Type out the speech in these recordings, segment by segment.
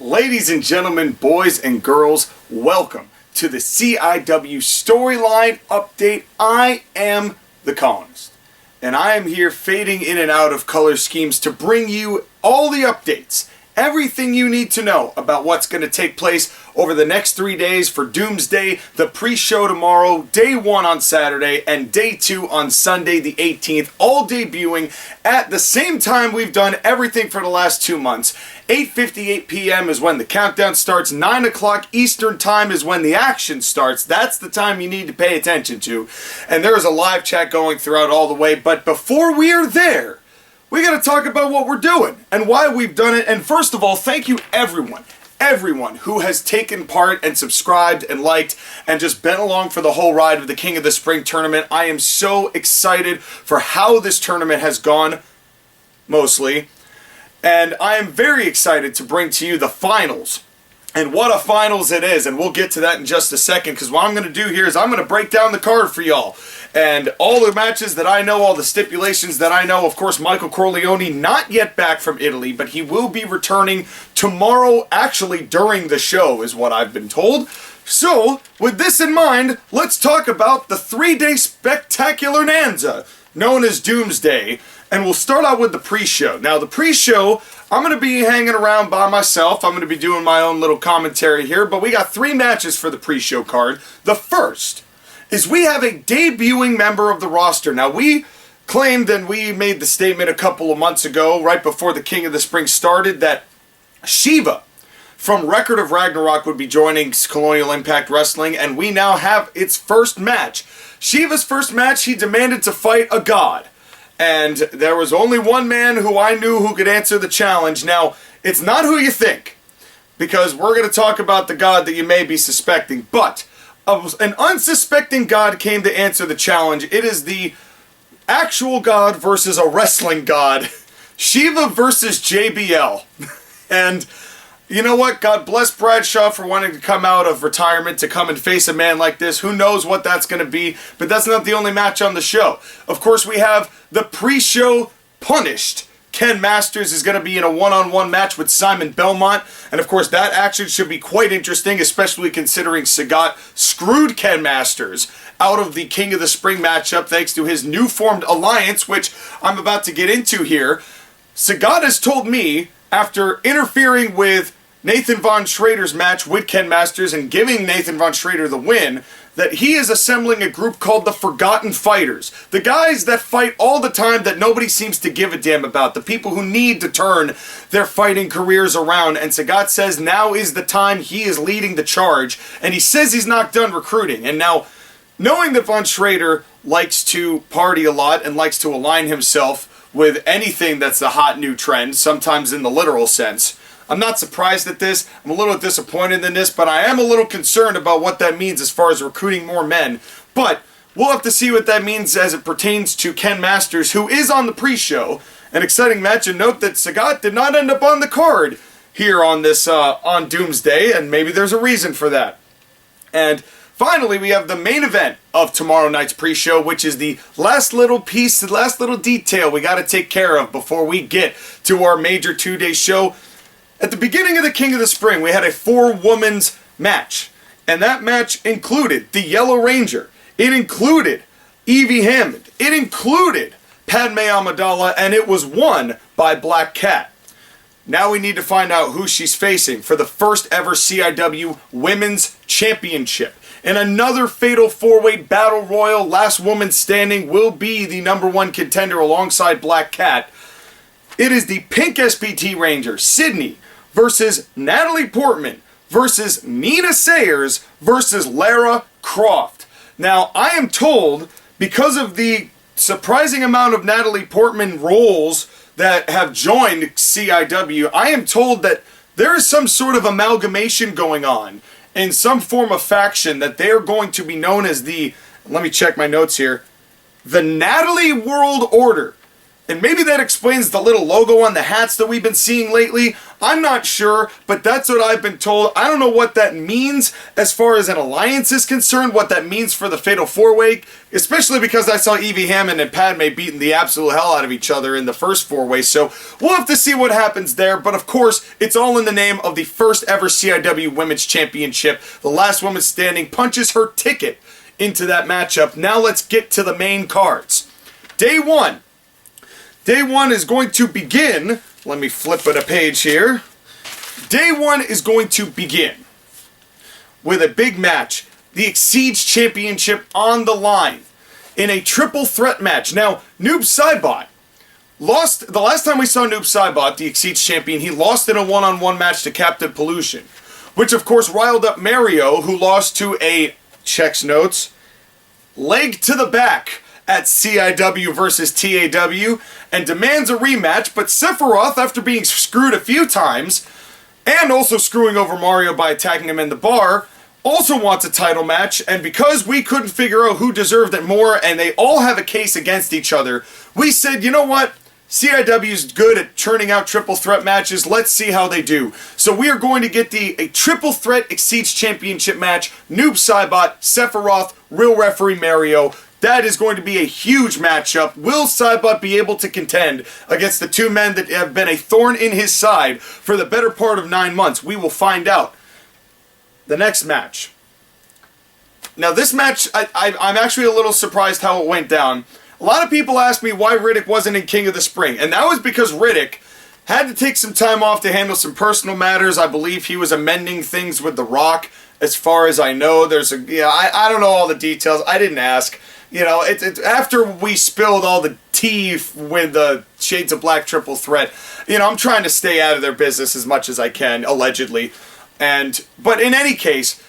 Ladies and gentlemen, boys and girls, welcome to the CIW storyline update. I am the Colonist, and I am here fading in and out of color schemes to bring you all the updates, everything you need to know about what's going to take place over the next 3 days for Doomsday, the pre-show tomorrow, day 1 on Saturday, and day 2 on Sunday the 18th, all debuting at the same time we've done everything for the last 2 months. 8:58 p.m. is when the countdown starts. 9 o'clock Eastern time is when the action starts. That's the time you need to pay attention to. And there is a live chat going throughout all the way. But before we are there, we got to talk about what we're doing and why we've done it. And first of all, thank you everyone who has taken part and subscribed and liked and just been along for the whole ride of the King of the Spring tournament. I am so excited for how this tournament has gone, mostly. And I am very excited to bring to you the finals. And what a finals it is. And we'll get to that in just a second, because what I'm going to do here is I'm going to break down the card for y'all. And all the matches that I know, all the stipulations that I know. Of course, Michael Corleone, not yet back from Italy, but he will be returning tomorrow, actually during the show, is what I've been told. So, with this in mind, let's talk about the 3-day spectacular Nanza, known as Doomsday. And we'll start out with the pre-show. Now, the pre-show, I'm going to be hanging around by myself. I'm going to be doing my own little commentary here. But we got 3 matches for the pre-show card. The first is we have a debuting member of the roster. Now, we claimed and we made the statement a couple of months ago, right before the King of the Spring started, that Shiva from Record of Ragnarok would be joining Colonial Impact Wrestling. And we now have its first match. Shiva's first match, he demanded to fight a god. And there was only one man who I knew who could answer the challenge. Now, it's not who you think, because we're going to talk about the god that you may be suspecting. But an unsuspecting god came to answer the challenge. It is the actual god versus a wrestling god. Shiva versus JBL. And you know what? God bless Bradshaw for wanting to come out of retirement to come and face a man like this. Who knows what that's going to be? But that's not the only match on the show. Of course, we have the pre-show Punished. Ken Masters is going to be in a one-on-one match with Simon Belmont. And of course, that action should be quite interesting, especially considering Sagat screwed Ken Masters out of the King of the Spring matchup thanks to his new formed alliance, which I'm about to get into here. Sagat has told me, after interfering with Nathan Von Schrader's match with Ken Masters and giving Nathan Von Schrader the win, that he is assembling a group called the Forgotten Fighters. The guys that fight all the time that nobody seems to give a damn about. The people who need to turn their fighting careers around. And Sagat says now is the time. He is leading the charge. And he says he's not done recruiting. And now, knowing that Von Schrader likes to party a lot and likes to align himself with anything that's the hot new trend, sometimes in the literal sense, I'm not surprised at this. I'm a little disappointed in this, but I am a little concerned about what that means as far as recruiting more men. But we'll have to see what that means as it pertains to Ken Masters, who is on the pre-show. An exciting match, and note that Sagat did not end up on the card here on this on Doomsday, and maybe there's a reason for that. And finally, we have the main event of tomorrow night's pre-show, which is the last little piece, the last little detail we got to take care of before we get to our major 2-day show. At the beginning of the King of the Spring, we had a 4-women's match. And that match included the Yellow Ranger. It included Evie Hammond. It included Padme Amidala. And it was won by Black Cat. Now we need to find out who she's facing for the first ever CIW Women's Championship. In another fatal 4-way battle royal, last woman standing will be the #1 contender alongside Black Cat. It is the Pink SPT Ranger, Sydney, versus Natalie Portman, versus Nina Sayers, versus Lara Croft. Now, I am told, because of the surprising amount of Natalie Portman roles that have joined CIW, I am told that there is some sort of amalgamation going on in some form of faction that they are going to be known as the, let me check my notes here, the Natalie World Order. And maybe that explains the little logo on the hats that we've been seeing lately. I'm not sure, but that's what I've been told. I don't know what that means as far as an alliance is concerned, what that means for the Fatal 4-Way, especially because I saw Evie Hammond and Padme beating the absolute hell out of each other in the first 4-Way, so we'll have to see what happens there, but of course, it's all in the name of the first ever CIW Women's Championship. The last woman standing punches her ticket into that matchup. Now let's get to the main cards. Day one. Day one is going to begin, let me flip it a page here. Day one is going to begin with a big match. The Exceeds Championship on the line in a triple threat match. Now, Noob Saibot lost, the last time we saw Noob Saibot, the Exceeds champion, he lost in a one-on-one match to Captain Pollution, which of course riled up Mario, who lost to a, checks notes, leg to the back at CIW versus TAW, and demands a rematch, but Sephiroth, after being screwed a few times, and also screwing over Mario by attacking him in the bar, also wants a title match, and because we couldn't figure out who deserved it more, and they all have a case against each other, we said, you know what? CIW's good at churning out triple threat matches. Let's see how they do. So we are going to get a triple threat Exceeds Championship match. Noob Saibot, Sephiroth, real referee Mario. That is going to be a huge matchup. Will Saibot be able to contend against the two men that have been a thorn in his side for the better part of 9 months? We will find out. The next match. Now this match, I'm actually a little surprised how it went down. A lot of people asked me why Riddick wasn't in King of the Spring, and that was because Riddick had to take some time off to handle some personal matters. I believe he was amending things with The Rock, as far as I know. There's a, I don't know all the details. I didn't ask. You know, after we spilled all the tea with the Shades of Black triple threat, you know, I'm trying to stay out of their business as much as I can, allegedly. But in any case,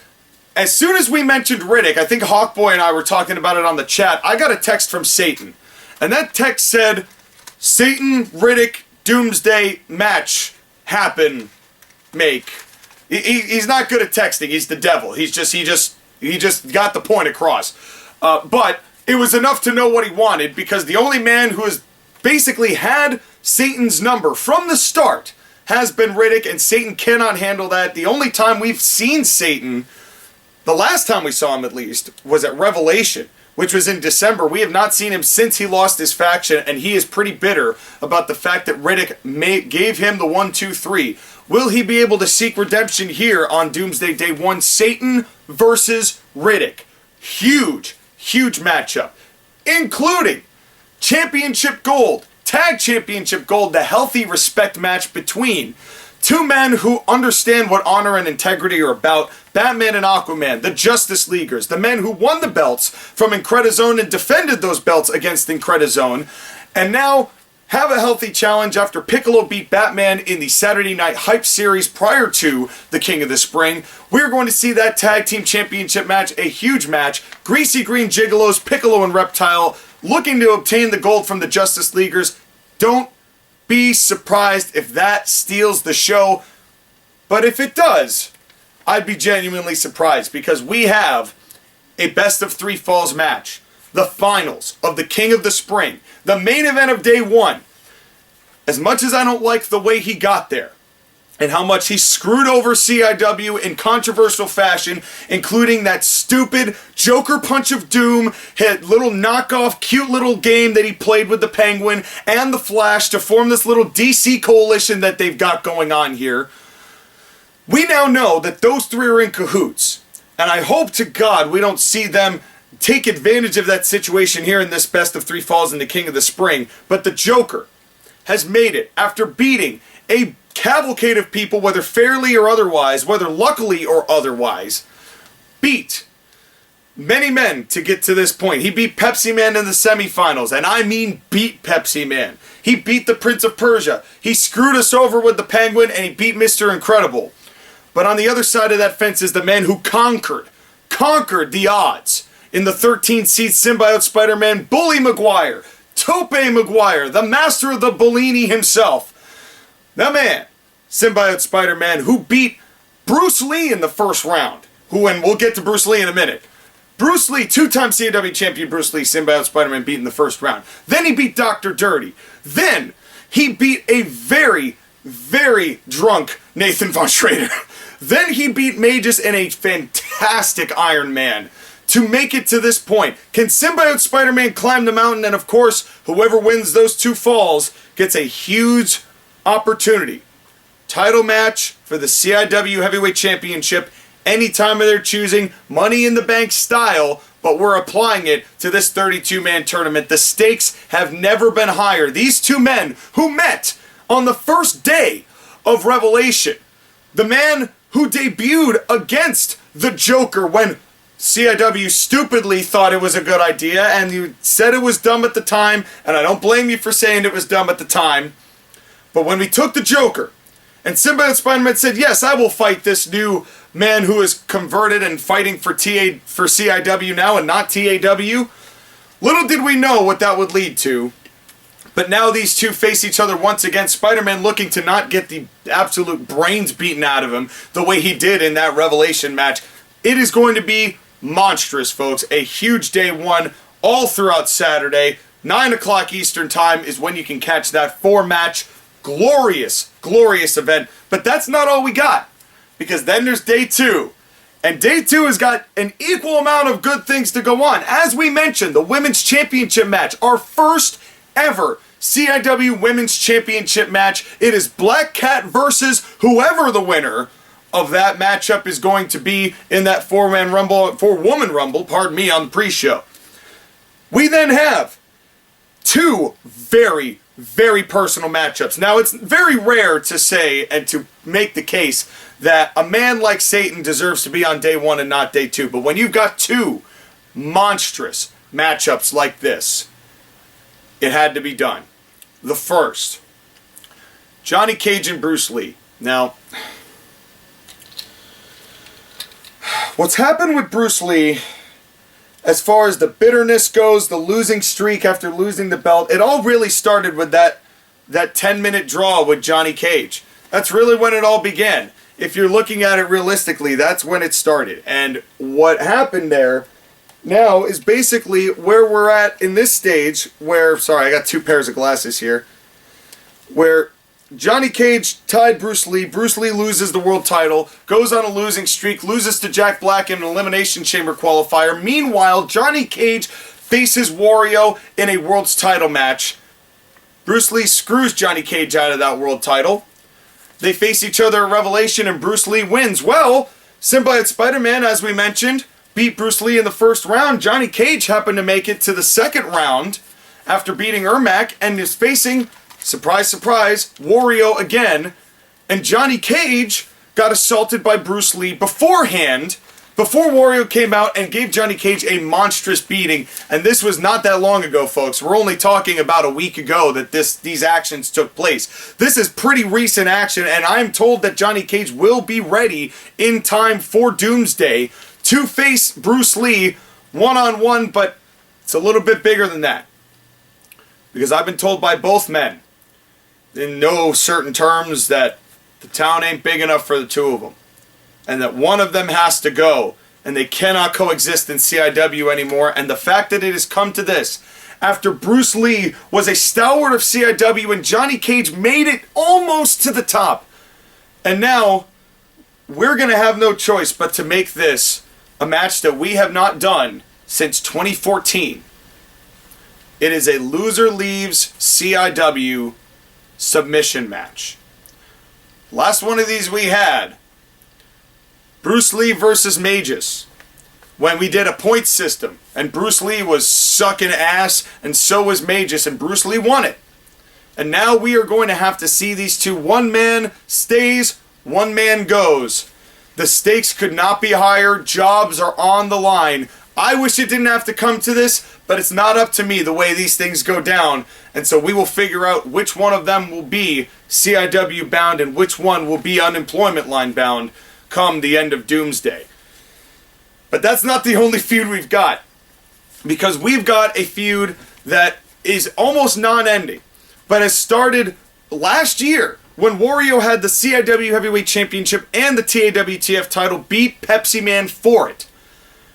as soon as we mentioned Riddick, I think Hawkboy and I were talking about it on the chat, I got a text from Satan. And that text said, Satan, Riddick, Doomsday match happen, make. He's not good at texting. He's the devil. He just got the point across. But it was enough to know what he wanted, because the only man who has basically had Satan's number from the start has been Riddick, and Satan cannot handle that. The only time we've seen Satan, the last time we saw him at least, was at Revelation, which was in December. We have not seen him since he lost his faction, and he is pretty bitter about the fact that Riddick gave him the 1-2-3. Will he be able to seek redemption here on Doomsday Day 1? Satan versus Riddick. Huge matchup, including Championship Gold, Tag Championship Gold, the healthy respect match between two men who understand what honor and integrity are about, Batman and Aquaman, the Justice Leaguers, the men who won the belts from Incredizone and defended those belts against Incredizone, and now have a healthy challenge after Piccolo beat Batman in the Saturday Night Hype series prior to the King of the Spring. We're going to see that Tag Team Championship match, a huge match. Greasy Green Gigolos, Piccolo and Reptile, looking to obtain the gold from the Justice Leaguers. Don't be surprised if that steals the show, but if it does, I'd be genuinely surprised, because we have a best of 3 falls match. The finals of the King of the Spring. The main event of Day 1. As much as I don't like the way he got there, and how much he screwed over CIW in controversial fashion, including that stupid Joker Punch of Doom, hit little knockoff cute little game that he played with the Penguin and the Flash to form this little DC coalition that they've got going on here. We now know that those three are in cahoots, and I hope to God we don't see them take advantage of that situation here in this best of 3 falls in the King of the Spring. But the Joker has made it, after beating a cavalcade of people, whether fairly or otherwise, whether luckily or otherwise, beat many men to get to this point. He beat Pepsi Man in the semifinals, and I mean beat Pepsi Man. He beat the Prince of Persia. He screwed us over with the Penguin, and he beat Mr. Incredible. But on the other side of that fence is the man who conquered the odds in the 13-seed Symbiote Spider-Man, Bully Maguire, Tope Maguire, the master of the Bellini himself. The man, Symbiote Spider-Man, who beat Bruce Lee in the first round. And we'll get to Bruce Lee in a minute. Bruce Lee, two-time CIW champion Bruce Lee, Symbiote Spider-Man beat in the first round. Then he beat Dr. Dirty. Then he beat a very, very drunk Nathan Von Schrader. Then he beat Magus in a fantastic Iron Man to make it to this point. Can Symbiote Spider-Man climb the mountain? And of course, whoever wins those two falls gets a huge opportunity. Title match for the CIW Heavyweight Championship anytime of their choosing, Money in the Bank style, but we're applying it to this 32-man tournament. The stakes have never been higher. These two men who met on the first day of Revelation, the man who debuted against the Joker when CIW stupidly thought it was a good idea, and you said it was dumb at the time, and I don't blame you for saying it was dumb at the time, but when we took the Joker, and Symbiote Spider-Man said, yes, I will fight this new man who is converted and fighting for CIW now and not TAW, little did we know what that would lead to. But now these two face each other once again. Spider-Man looking to not get the absolute brains beaten out of him the way he did in that Revelation match. It is going to be monstrous, folks. A huge day one all throughout Saturday. 9 o'clock Eastern time is when you can catch that 4-match glorious, glorious event. But that's not all we got, because then there's day 2. And day 2 has got an equal amount of good things to go on. As we mentioned, the Women's Championship match, our first ever CIW Women's Championship match. It is Black Cat versus whoever the winner of that matchup is going to be in that 4-woman rumble, pardon me, on the pre-show. We then have 2 very, very personal matchups. Now, it's very rare to say and to make the case that a man like Satan deserves to be on day 1 and not day 2. But when you've got 2 monstrous matchups like this, it had to be done. The first, Johnny Cage and Bruce Lee. Now, what's happened with Bruce Lee, as far as the bitterness goes, the losing streak after losing the belt, it all really started with that 10-minute draw with Johnny Cage. That's really when it all began. If you're looking at it realistically, that's when it started. And what happened there now is basically where we're at in this stage where, sorry, I got 2 pairs of glasses here, where Johnny Cage tied Bruce Lee. Bruce Lee loses the world title, goes on a losing streak, loses to Jack Black in an Elimination Chamber qualifier. Meanwhile, Johnny Cage faces Wario in a world's title match. Bruce Lee screws Johnny Cage out of that world title. They face each other at Revelation and Bruce Lee wins. Well, Symbiote Spider-Man, as we mentioned, beat Bruce Lee in the first round. Johnny Cage happened to make it to the second round after beating Ermac and is facing, surprise, surprise, Wario again. And Johnny Cage got assaulted by Bruce Lee beforehand, before Wario came out and gave Johnny Cage a monstrous beating. And this was not that long ago, folks. We're only talking about a week ago that these actions took place. This is pretty recent action, and I'm told that Johnny Cage will be ready in time for Doomsday to face Bruce Lee one-on-one, but it's a little bit bigger than that. Because I've been told by both men, in no certain terms, that the town ain't big enough for the 2 of them. And that one of them has to go, and they cannot coexist in CIW anymore. And the fact that it has come to this, after Bruce Lee was a stalwart of CIW and Johnny Cage made it almost to the top. And now, we're going to have no choice but to make this a match that we have not done since 2014. It is a loser leaves CIW submission match. Last one of these we had, Bruce Lee versus Magus, when we did a point system, and Bruce Lee was sucking ass, and so was Magus, and Bruce Lee won it. And now we are going to have to see these two. One man stays, one man goes. The stakes could not be higher. Jobs are on the line. I wish it didn't have to come to this, but it's not up to me the way these things go down. And so we will figure out which one of them will be CIW bound and which one will be unemployment line bound come the end of Doomsday. But that's not the only feud we've got, because we've got a feud that is almost non-ending, but has started last year when Wario had the CIW Heavyweight Championship and the TAWTF title, beat Pepsi Man for it.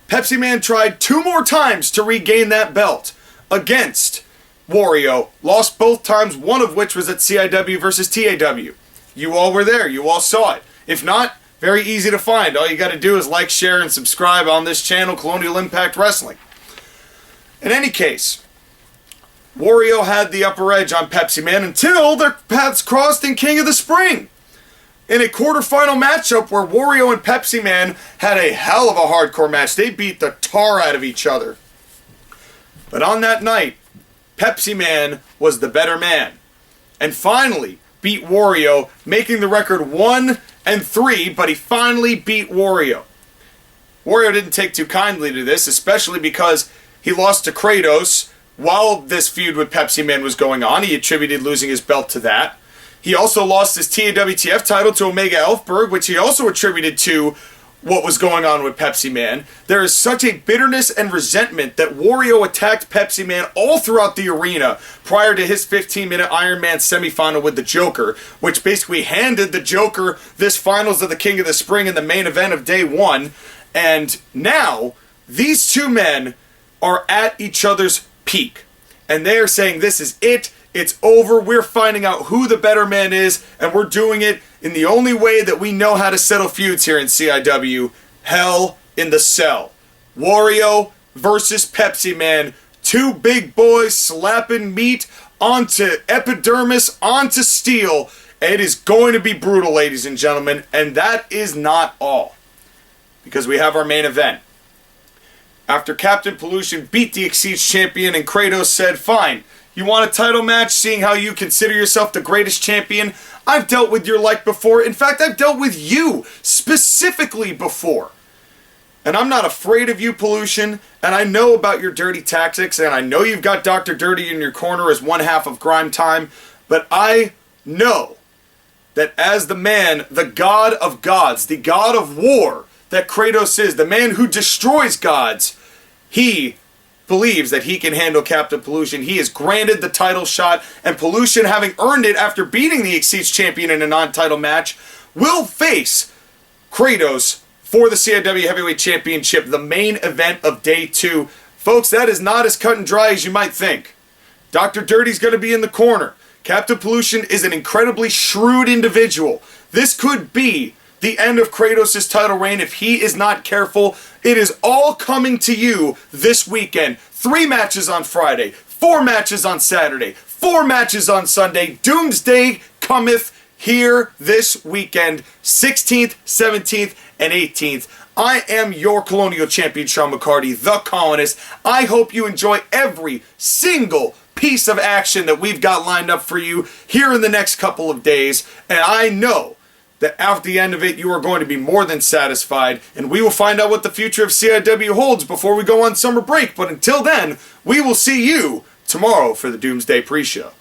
Pepsi Man tried 2 more times to regain that belt against Wario. Lost both times, one of which was at CIW versus TAW. You all were there. You all saw it. If not, very easy to find. All you got to do is like, share, and subscribe on this channel, Colonial Impact Wrestling. In any case, Wario had the upper edge on Pepsi Man until their paths crossed in King of the Spring. In a quarterfinal matchup where Wario and Pepsi Man had a hell of a hardcore match. They beat the tar out of each other. But on that night, Pepsi Man was the better man. And finally beat Wario, making the record 1-3, but he finally beat Wario. Wario didn't take too kindly to this, especially because he lost to Kratos while this feud with Pepsi Man was going on. He attributed losing his belt to that. He also lost his TAWTF title to Omega Elfberg, which he also attributed to what was going on with Pepsi Man. There is such a bitterness and resentment that Wario attacked Pepsi Man all throughout the arena prior to his 15-minute Iron Man semifinal with the Joker, which basically handed the Joker this Finals of the King of the Spring in the main event of day 1. And now, these two men are at each other's peak. And they are saying, this is it. It's over. We're finding out who the better man is, and we're doing it in the only way that we know how to settle feuds here in CIW. Hell in the Cell. Wario versus Pepsi Man. 2 big boys slapping meat onto epidermis, onto steel. It is going to be brutal, ladies and gentlemen, and that is not all. Because we have our main event. After Captain Pollution beat the Exceeds champion and Kratos said, fine, you want a title match, seeing how you consider yourself the greatest champion? I've dealt with your like before. In fact, I've dealt with you specifically before. And I'm not afraid of you, Pollution, and I know about your dirty tactics, and I know you've got Dr. Dirty in your corner as one half of Grime Time, but I know that as the man, the god of gods, the god of war that Kratos is, the man who destroys gods, he believes that he can handle Captain Pollution. He is granted the title shot, and Pollution, having earned it after beating the Exceeds champion in a non-title match, will face Kratos for the CIW Heavyweight Championship, the main event of day 2. Folks, that is not as cut and dry as you might think. Dr. Dirty's going to be in the corner. Captain Pollution is an incredibly shrewd individual. This could be the end of Kratos' title reign if he is not careful. It is all coming to you this weekend. 3 matches on Friday, 4 matches on Saturday, 4 matches on Sunday. Doomsday cometh here this weekend, 16th, 17th, and 18th. I am your Colonial Champion, Sean McCarty, the Colonist. I hope you enjoy every single piece of action that we've got lined up for you here in the next couple of days. And I know that after the end of it, you are going to be more than satisfied, and we will find out what the future of CIW holds before we go on summer break. But until then, we will see you tomorrow for the Doomsday pre-show.